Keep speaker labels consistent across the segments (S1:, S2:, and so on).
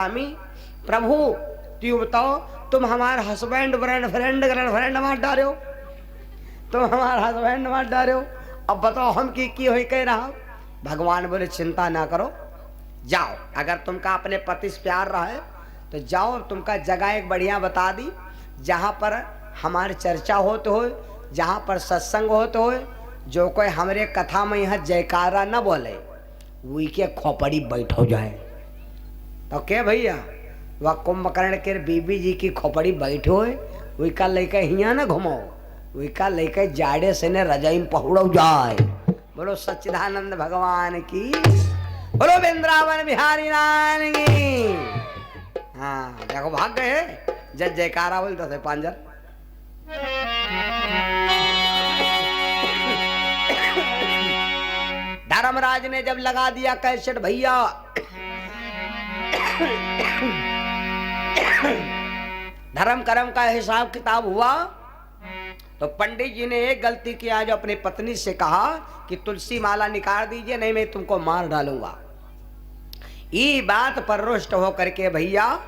S1: स्वामी प्रभु तू बताओ, तुम हमारा हस्बैंड फ्रेंड मार डाले हो, तुम हमारा हस्बैंड मार डाले हो। अब बताओ हम की हो कह रहा। भगवान बोले चिंता ना करो, जाओ। अगर तुमका अपने पति से प्यार रहा है तो जाओ। तुमका जगह एक बढ़िया बता दी, जहाँ पर हमारी चर्चा होते हो, जहाँ पर सत्संग होते हो, जो कोई हमारे कथा में यहाँ जयकारा न बोले वही के खोपड़ी बैठो जाए। तो क्या भैया, वह कुंभकर्ण के बीबी जी की खोपड़ी बैठो है, वही का लेकर हिया न घुमाओ, वही का लेकर जाड़े से ने रजाई में पहुड़ो जाए। बोलो सच्चिदानंद भगवान की, बोलो वृंदावन बिहारी नारायण की। हाँ देखो भाग गए, जय जयकारा बोलते थे पांजर। धर्मराज ने जब लगा दिया कैसेट भैया, धर्म कर्म का हिसाब किताब हुआ, तो पंडित जी ने एक गलती किया, जो अपनी पत्नी से कहा कि तुलसी माला निकाल दीजिए, नहीं मैं तुमको मार डालूंगा। ये बात पर रुष्ट होकर के भैया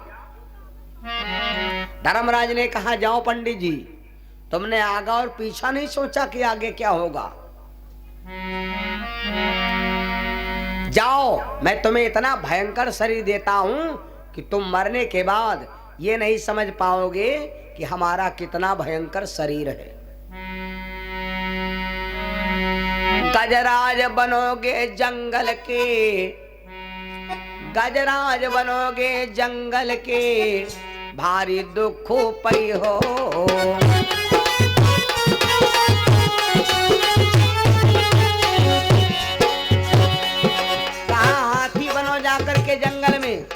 S1: धर्मराज ने कहा जाओ पंडित जी, तुमने आगा और पीछा नहीं सोचा कि आगे क्या होगा। जाओ, मैं तुम्हें इतना भयंकर शरीर देता हूं कि तुम मरने के बाद ये नहीं समझ पाओगे कि हमारा कितना भयंकर शरीर है। गजराज बनोगे जंगल के, गजराज बनोगे जंगल के, भारी दुख पई हो। के जंगल में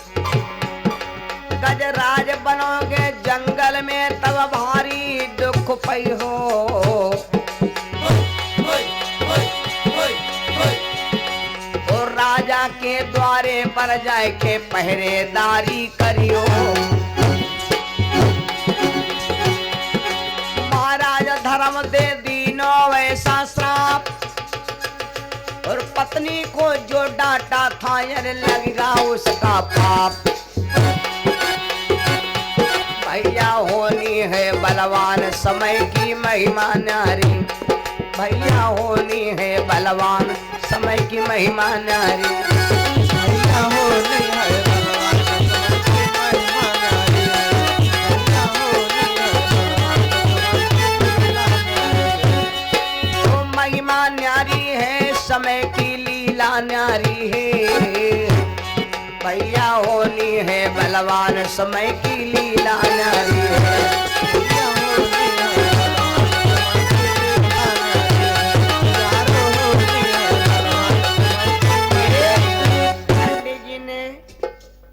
S1: गजराज बनोगे जंगल में, तब भारी दुख पई हो। और राजा के द्वारे पर जाए के पहरेदारी करियो। महाराज धर्म दे दीनो वैसा श्राप, और पत्नी को जो डांटा था यार लगेगा उसका पाप। भैया होनी है बलवान समय की महिमा नारी, भैया होनी है बलवान समय की महिमा नारी, भैया होनी है बलवान समय की महिमा नारी, भैया होनी है तो महिमा नारी है, समय की लीला न्यारी है। भैया होनी है बलवान समय की लीला न्यारी है।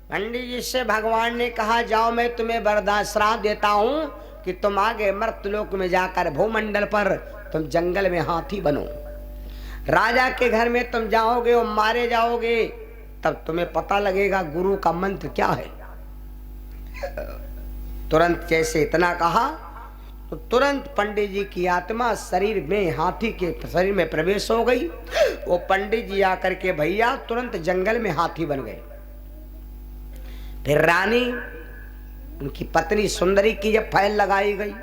S1: पंडित जी से भगवान ने कहा जाओ, मैं तुम्हें वरदान श्राप देता हूं कि तुम आगे मर्तलोक में जाकर भूमंडल पर तुम जंगल में हाथी बनो। राजा के घर में तुम जाओगे और मारे जाओगे, तब तुम्हें पता लगेगा गुरु का मंत्र क्या है। तुरंत जैसे इतना कहा तो तुरंत पंडित जी की आत्मा शरीर में, हाथी के शरीर में प्रवेश हो गई। वो पंडित जी आकर के भैया तुरंत जंगल में हाथी बन गए। फिर रानी उनकी पत्नी सुंदरी की जब फाइल लगाई गई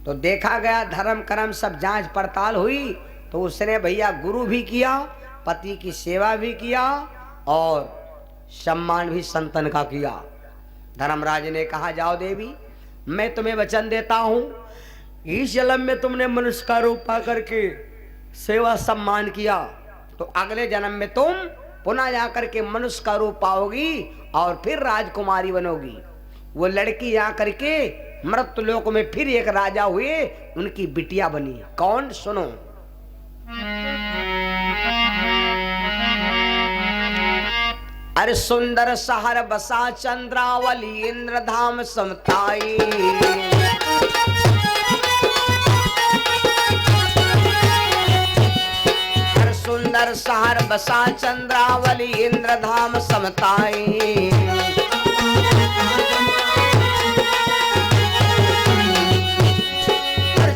S1: तो देखा गया धर्म कर्म सब जांच पड़ताल हुई, तो उसने भैया गुरु भी किया, पति की सेवा भी किया और सम्मान भी संतन का किया। धर्मराज ने कहा जाओ देवी, मैं तुम्हें वचन देता हूं, इस जन्म में तुमने मनुष्य का रूप पा करके सेवा सम्मान किया, तो अगले जन्म में तुम पुनः जाकर के मनुष्य का रूप पाओगी और फिर राजकुमारी बनोगी। वो लड़की जाकर के मृत्युलोक में फिर एक राजा हुए, उनकी बिटिया बनी। कौन? सुनो। अरे सुंदर शहर बसा चंद्रावली, इंद्रधाम समताई। अरे सुंदर शहर बसा चंद्रावली, इंद्रधाम समताई।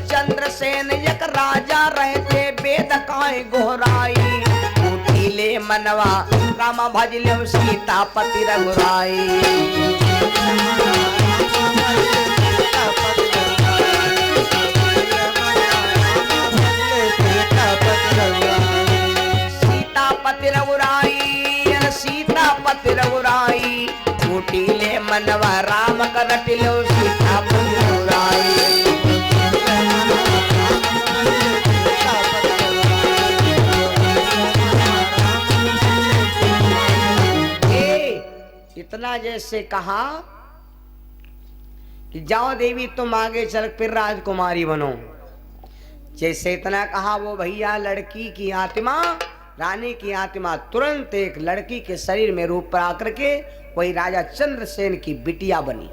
S1: चंद्रसेन एक राजा रहते, वेद काय गोहराई, मनवा राम भजल्यो सीतापति रघुराई। सीतापति रघुराई सीतापति रघुराई कुटिले मनवा राम करटिलो सीतापति रघुराई। इतना जैसे कहा कि जाओ देवी तुम आगे चल फिर राजकुमारी बनो, जैसे इतना कहा वो भैया लड़की की आत्मा रानी की आत्मा तुरंत एक लड़की के शरीर में रूप पर आकर के वही राजा चंद्रसेन की बिटिया बनी।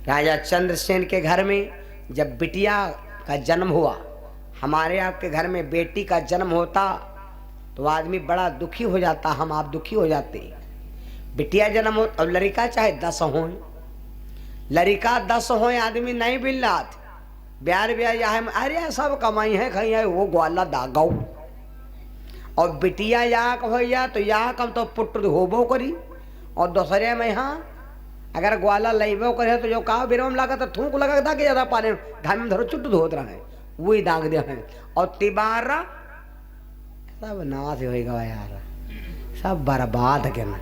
S1: राजा चंद्रसेन के घर में जब बिटिया का जन्म हुआ, हमारे आपके घर में बेटी का जन्म होता तो आदमी बड़ा दुखी हो जाता, हम आप दुखी हो जाते। बिटिया जन्म हो और लड़का चाहे 10 हो, लड़का 10 हो आदमी नहीं बिल रहा ब्यार ब्याह या है अरे सब कमाई है कहीं है वो ग्वाला दागाऊ। और बिटिया या भैया तो या कम तो पुत्र होबो करी और दूसरे में यहाँ अगर ग्वाला लेबो करे तो जो कहा बिरम लगा तो थूक लगा था कि ज्यादा पानी धाम में धरो चुट धोत रहा है वही दाग दे है। और तिबारा सब नाश होगा यार, सब बर्बाद के ना।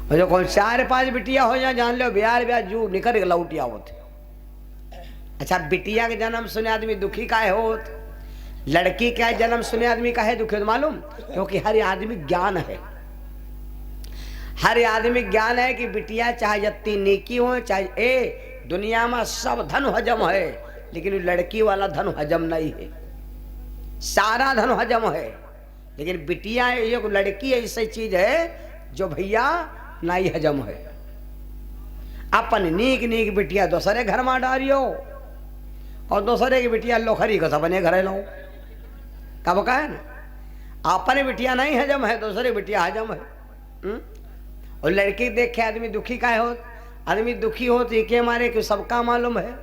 S1: और जो कौन 4-5 बिटिया हो जाए जान लो ब्याह ब्याह जू निकल लौटिया होते। अच्छा बिटिया के जन्म सुने आदमी दुखी काहे होत, लड़की का जन्म सुने आदमी काहे दुखी होत मालूम? क्योंकि हर आदमी ज्ञान है, हर आदमी ज्ञान है कि बिटिया चाहे जत्ती नेकी हो चाहे ए दुनिया में सब धन हजम है, लेकिन लड़की वाला धन हजम नहीं है। सारा धन हजम है लेकिन बिटिया एक लड़की ऐसी चीज है जो भैया नहीं हजम है। अपन नीक नीक बिटिया दूसरे घर में डारियो और दूसरे की बिटिया लोखरी को सबने घर लो कब का है ना। अपने बिटिया नहीं हजम है, दूसरे बिटिया हजम है। और लड़की देख के आदमी दुखी काहे हो, आदमी दुखी हो तो के मारे कि सबका मालूम है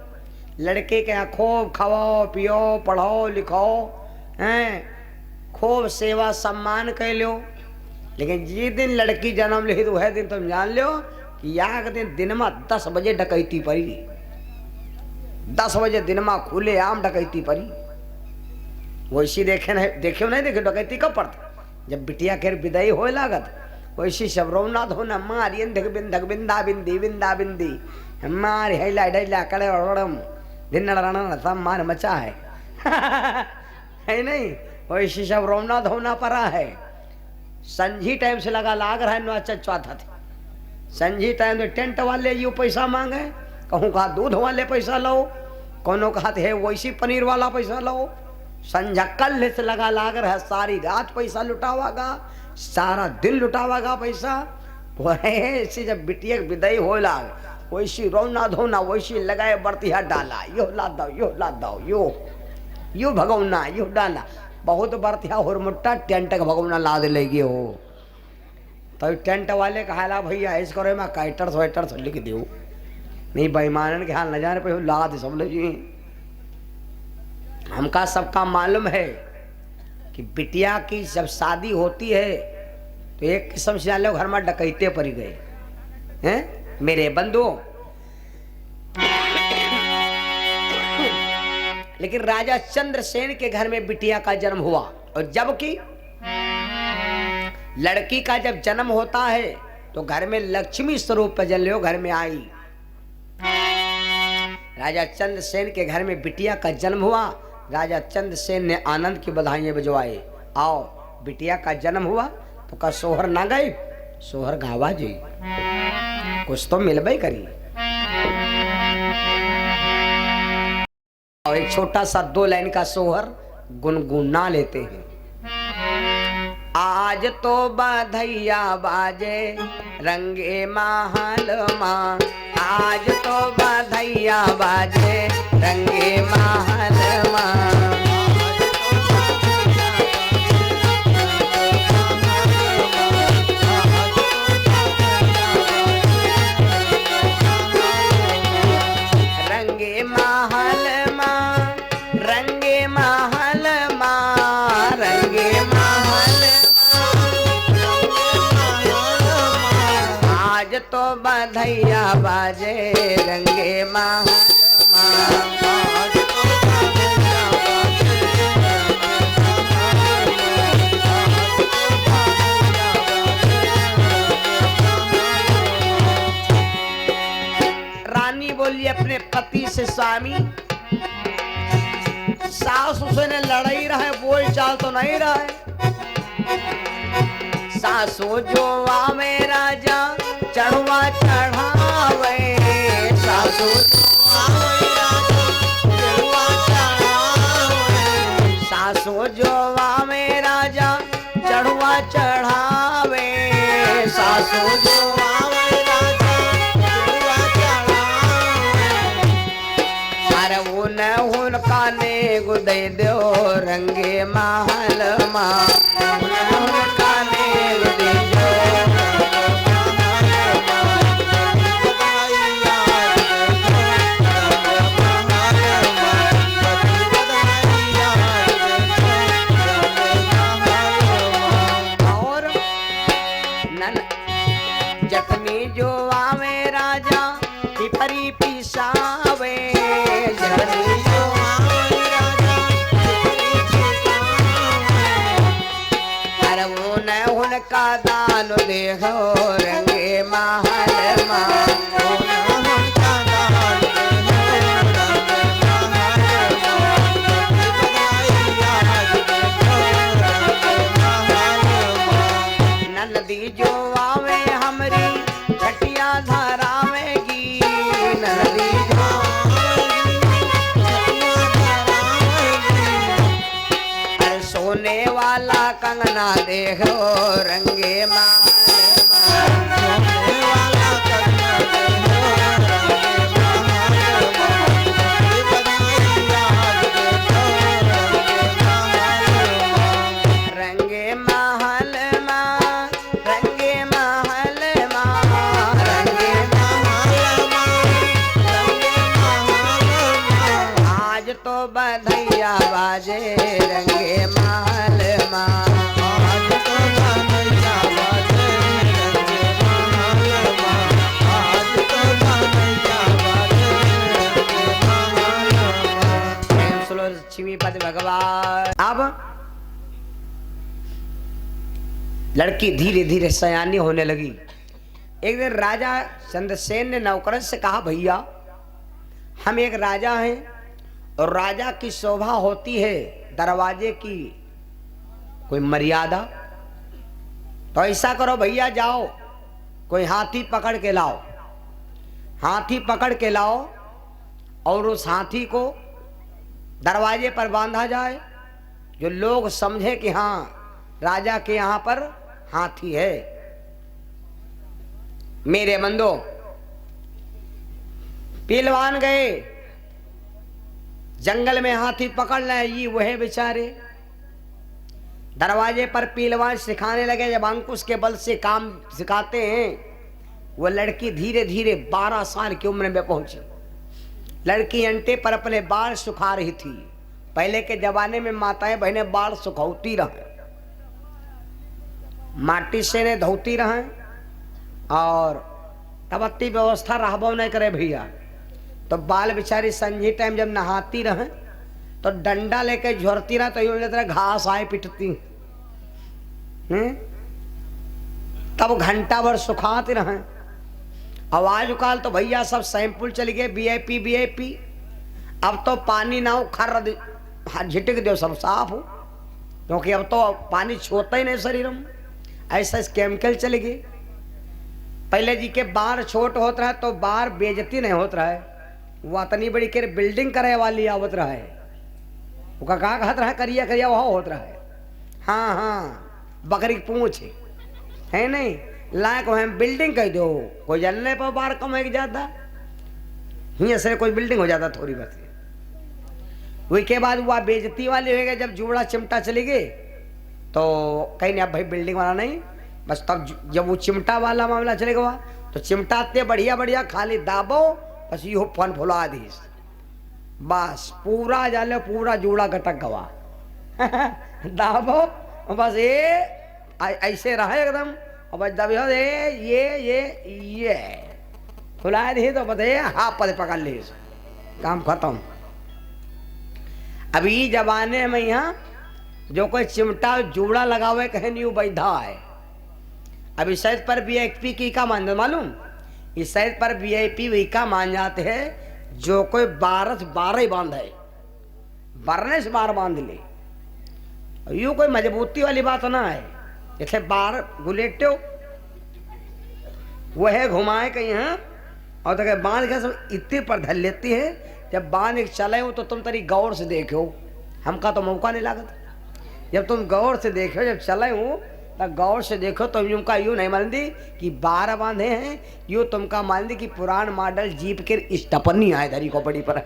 S1: लड़के के यहाँ खूब खाओ पियो पढ़ो लिखो हैं, खूब सेवा सम्मान कर लो। लेकिन जिस दिन लड़की जन्म ली तो वह दिन तुम जान लो कि याग दिन में 10 बजे डकैती पड़ी, 10 बजे दिन में खुले आम डकैती पड़ी। वैसी देखे नहीं देखे डकैती कब पड़ता जब बिटिया के विदाई हो लागत। वैसी सब रौना धोना मारी धक बिंदा बिंदी बिंदा बिंदी मारी हैला डैला कड़े ओड़म दिन रण सब मार मचा है नहीं। वैसी सब रौना धोना पड़ा है। संझी टाइम से लगा लाग रहा है नो अच्छा चौथा थे संझी टाइम तो टेंट वाले यू पैसा मांगे, कहूँ कहा दूध वाले पैसा लो, कोनो कहा है वैसी पनीर वाला पैसा लो। संझा कल से लगा लाग रहा है, सारी रात पैसा लुटावागा, सारा दिन लुटावागा पैसा। वैसे जब बिटिया विदाई हो लाग वैसी रौना धोना वैसी लगाए बर्तिया डाला यो ला दो यो ला दो यो भगवना यो डाला बहुत बर्तिया हुरमुट्टा टेंट का भगवना ला दे लेगी हो। तो टेंट वाले कहा भैया ऐस करो मैं काइटर स्वेटर लिख दो नहीं बेईमान के हाल न जाने पे ला दे सब जी। हमका सबका मालूम है कि बिटिया की जब शादी होती है तो एक किस्म से लोग घर में डकैते पड़ गए हैं मेरे बंधु। लेकिन राजा चंद्रसेन के घर में बिटिया का जन्म हुआ और जबकि लड़की का जब जन्म होता है तो घर में लक्ष्मी स्वरूप जल्यो घर में आई। राजा चंद्रसेन के घर में बिटिया का जन्म हुआ। राजा चंद्रसेन ने आनंद की बधाइयां बजवाई। आओ बिटिया का जन्म हुआ तो का सोहर ना गई, सोहर गावा जी कुछ तो मिलबे करी। और एक छोटा सा 2 लाइन का सोहर गुनगुना लेते हैं। आज तो बधैया बाजे रंगे महल माँ, आज तो बधैया बाजे रंगे महल माँ। बधैया बाजे रंगे महल
S2: आज तो बधैया बाजे
S1: रानी बोली अपने पति से, स्वामी सास उसने लड़ाई रहा है, बोल चाल तो नहीं रहा है। सासो जो आवे राजा चढ़वा चढ़ावे, सासो जो आवे राजा चढ़वा चढ़ावे, सासो जो आवे राजा चढ़वा चढ़ावे, सासो जो आवे राजा चढ़वा चढ़ावे। अरे उन काने गुदे दो रंगे महल माँ, जखनी जो आवे राजा पिपरी पिसावे, जखनी जो आवे राजा पिपरी पिसावे। अरे उनका दान देखो रंगे महल माँ, नदी जो आवे हमरी छटिया धरावेगी, नदी जो अरे सोने वाला कंगना देखो रंगे महल माँ, सोने वाला कंगना देखो रंगे महल माँ, रंगे महल माँ, रंगे महल माँ, रंगे महल माँ। आज तो बधैया बाजे रंगे महल माँ, आज तो बधैया बाजे रंगे महल माँ, आज तो बधैया बाजे रंगे महल माँ। सुनो लक्ष्मीपति भगवान। अब लड़की धीरे धीरे सयानी होने लगी। एक दिन राजा चंद्रसेन ने नौकर से कहा, भैया हम एक राजा हैं और राजा की शोभा होती है दरवाजे की कोई मर्यादा, तो ऐसा करो भैया, जाओ कोई हाथी पकड़ के लाओ, हाथी पकड़ के लाओ और उस हाथी को दरवाजे पर बांधा जाए, जो लोग समझे कि हाँ राजा के यहाँ पर हाथी है। मेरे बंदो पहलवान गए जंगल में हाथी पकड़ लाए, ये वह बेचारे दरवाजे पर पहलवान सिखाने लगे। जब अंकुश के बल से काम सिखाते हैं, वो लड़की धीरे धीरे 12 साल की उम्र में पहुंची। लड़की अंटे पर अपने बाल सुखा रही थी। पहले के जमाने में माताएं बहनें बाल सुखौती रहे, माटी से ने धोती रहे, और तब अति व्यवस्था रहबो नहीं करे भैया। तो बाल बेचारी संझी टाइम जब नहाती रहे तो डंडा लेके झोरती रहे, तो यूं लगता घास आए पिटती। तब घंटा भर सुखाते रहे। आवाज काल तो भैया सब सैंपल चल गए, वीआईपी वीआईपी। अब तो पानी ना हो, खर झिटक दो सब साफ हो, क्योंकि अब तो पानी छोड़ता ही नहीं शरीर में, ऐसा केमिकल चल गए। पहले जी के बार छोट होत रहा तो बार बेजती नहीं होत रहा है, वो इतनी बड़ी के बिल्डिंग करे वाली आवत रहा है, वो का कहत रहा करिया करिया वह होत रहा है। हाँ हाँ, बकरी की पूंछ है नहीं लायक हम बिल्डिंग कह दो, कोई जलने पर बार कम है ज्यादा, यहाँ से कोई बिल्डिंग हो जाता थोड़ी बस। वही के बाद वह बेजती वाली हो गई। जब जुबड़ा चिमटा चली गई तो कहीं नहीं, अब भाई बिल्डिंग वाला नहीं, बस तब जब वो चिमटा वाला मामला चलेगा तो चिमटाते बढ़िया बढ़िया खाली दाबो, बस यो फन फुला दी, बस पूरा जाले पूरा जूड़ा गटक गवा दाबो बस ये ऐसे रहे एकदम, और बस दब ये खुला दी तो बताइए हाँ पद पकड़ ली, काम खत्म। अभी जमाने में यहाँ जो कोई चिमटा जूड़ा लगा हुआ है कहे नहीं बैधा है। अभी शायद पर वीआईपी की का मान मालूम, इस शायद पर वीआईपी वही का मान जाते हैं जो कोई 12 ही बांध है, 12 से 12 बांध ले। यू कोई मजबूती वाली बात ना है, जैसे 12 गुलेटे वह घुमाए कहीं हाँ और तो बांध के सब इतने पर धर लेती है। जब बांध एक चले हो तो तुम तरी गौर से देखो, हमका तो मौका नहीं लागत। जब तुम गौर से देखो जब चले हो तो गौर से देखो तो तुमका यूँ नहीं मान दी कि 12 बांधे हैं, यूँ तुमका मान दी कि पुरान मॉडल जीप के स्टपनी आए धरी को बड़ी पर।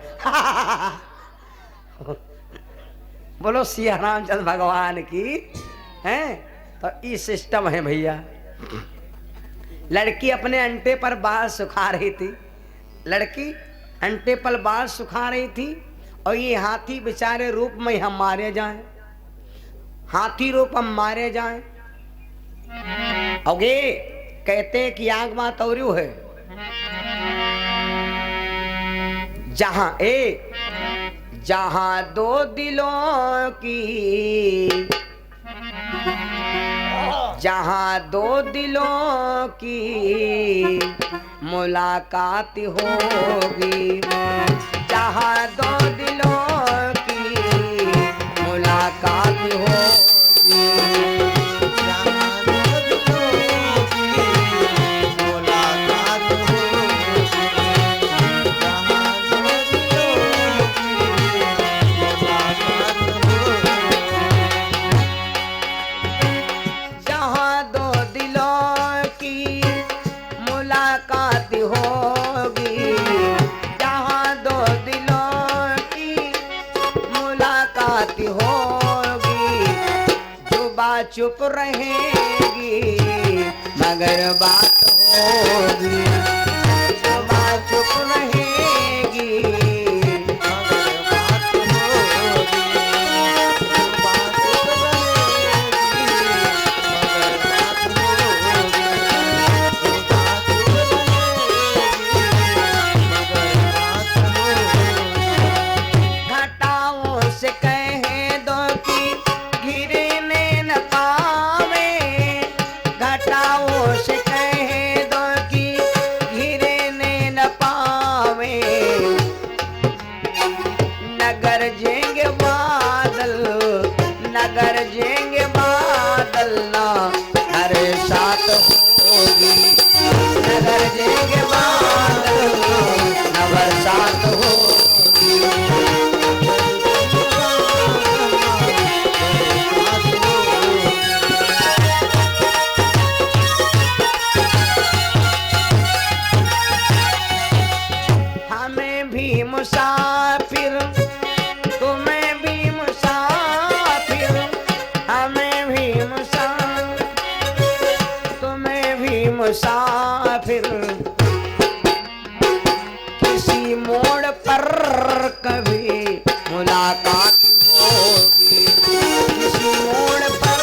S1: बोलो सिया रामचंद्र भगवान की हैं। तो ये सिस्टम है भैया। लड़की अपने अंटे पर बाल सुखा रही थी, लड़की अंटे पर बाल सुखा रही थी और ये हाथी बेचारे रूप में हम मारे जाएं, हाथी रूप हम मारे जाएं। ओगे कहते हैं कि आग मां तौरू है जहां दो दिलों की, जहां दो दिलों की मुलाकात होगी, जहां दो दिलों की मुलाकात होगी,
S2: जहाँ दो दिलों की मुलाकात होगी, जहाँ दो दिलों की मुलाकात होगी,
S1: जहां दो दिलों की मुलाकात होगी, जहां दो दिलों की मुलाकात होगी। जुबा चुप रहेगी मगर बात होगी, जुबा चुप रहेगी
S2: मगर बात होगी, बात रहेगी मगर बात होगी, बात रहेगी मगर बात होगी।
S1: घटाओं से कहे दो कि घिरने न पावे, घटाओं से कहे दो कि घिरने न पावे, नगर जेंगे बादल, नगर जेंगे बादल ना हर साथ होगी, नगर जेंगे बादल ना हर साथ होगी। हमें भी मुसाफिर तुम्हें भी मुसाफिर, हमें भी मुसाफिर तुम्हें भी मुसाफिर, किसी मोड़ पर कभी मुलाकात होगी, किसी मोड़ पर।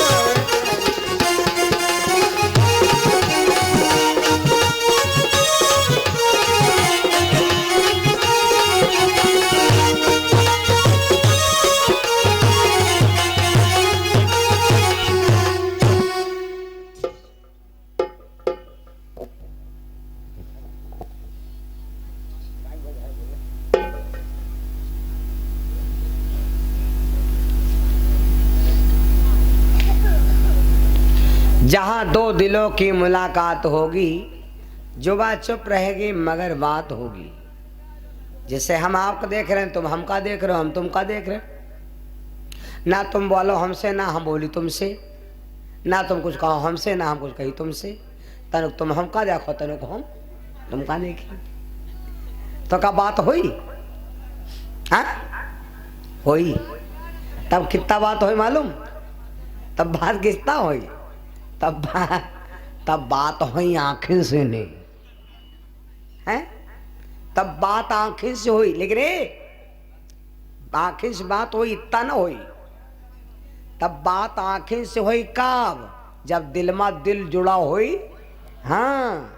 S1: जहां दो दिलों की मुलाकात होगी, जुबा चुप रहेगी मगर बात होगी। जैसे हम आपको देख रहे हैं, तुम हमका देख रहे हो, हम तुमका देख रहे हैं। ना तुम बोलो हमसे, ना हम बोली तुमसे, ना तुम कुछ कहो हमसे, ना हम कुछ कही तुमसे। तनुक तुम हमका देखो, तनुक हम तुमका देखी, तो का बात हुई? हाँ हुई। तब कितना बात हुई मालूम? तब बात कितना हुई? तब बात हुई आंखें से नहीं है, तब बात आंखें से हुई। लेकिन आंखें से बात हुई इतना ना हुई, तब बात आंखें से हुई कब? जब दिल में दिल जुड़ा हुई। हाँ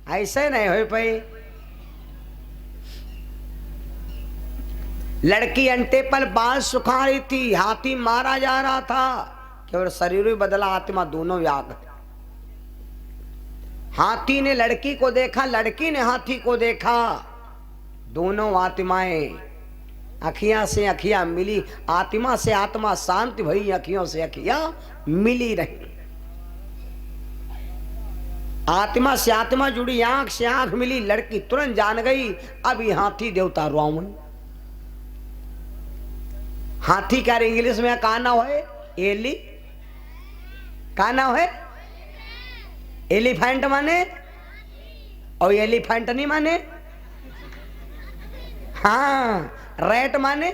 S1: ऐसे नहीं हो पाई। लड़की अंटे पर बाल सुखा रही थी, हाथी मारा जा रहा था, केवल शरीर ही बदला, आत्मा दोनों याग। हाथी ने लड़की को देखा, लड़की ने हाथी को देखा, दोनों आत्माएं अखियां से अखियां मिली, आत्मा से आत्मा शांति भई, अखियों से अखियां मिली रही। आत्मा से आत्मा जुड़ी, आंख से आंख मिली, लड़की तुरंत जान गई अब ये हाथी देवता रावण। हाथी का इंग्लिश में का नाम है? एली। का नाम है? एलिफेंट माने, और एलिफेंट नहीं माने। हाँ, रैट माने,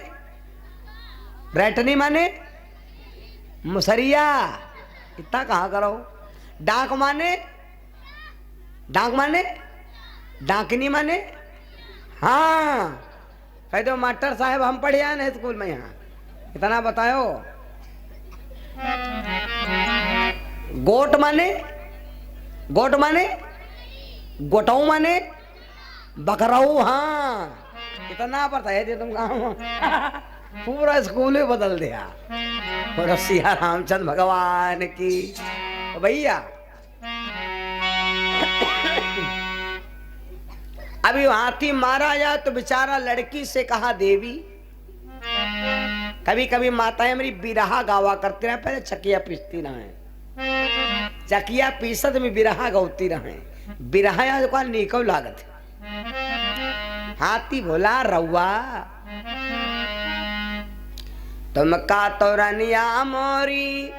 S1: रैट नहीं माने, मुसरिया, इतना कहा करो। डाक माने, डाक माने, डाकनी माने। हाँ, कह दो मास्टर साहब हम पढ़े आए ना स्कूल में, यहाँ इतना बताओ। गोट माने, गोट माने, गोटाऊ माने, बकराऊ। हाँ, इतना पता है तुम कहा पूरा स्कूल ही बदल दिया। और सिया रामचंद्र भगवान की। भैया अभी हाथी मारा जाए तो बेचारा लड़की से कहा देवी। कभी कभी माताएं मेरी बिरहा गावा करती रहे, पहले चकिया पीसती रहे, चकिया पीसत में बिरहा गौती रहे। बिरहा का निकल लागत। हाथी बोला रउआ तुमका तो रनिया मोरी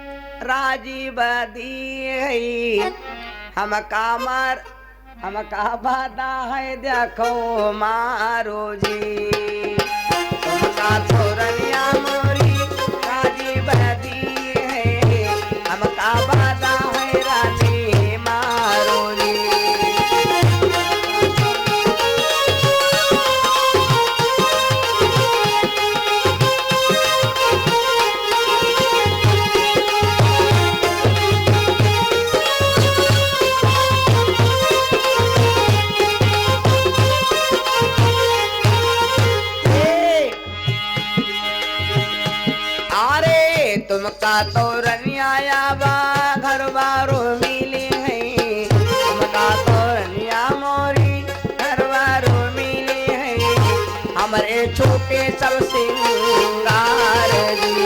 S1: राजीव दी, हमका बादा है देखो मारो जी। तुमका तो रनिया मोरी राजीव दी है, हमका बादा है रानी मारो जी। तुमका तो रनिया बा घर बारो मिली है, तुमका तो रनिया मोरी घर बारो मिली है, हमारे छोटे सब सिंगार जी।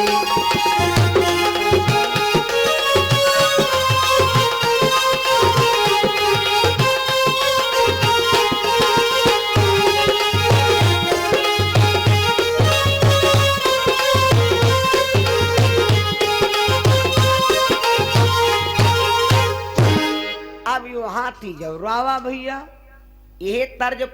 S1: हाथी जब रावा भैया, यह तर्ज पर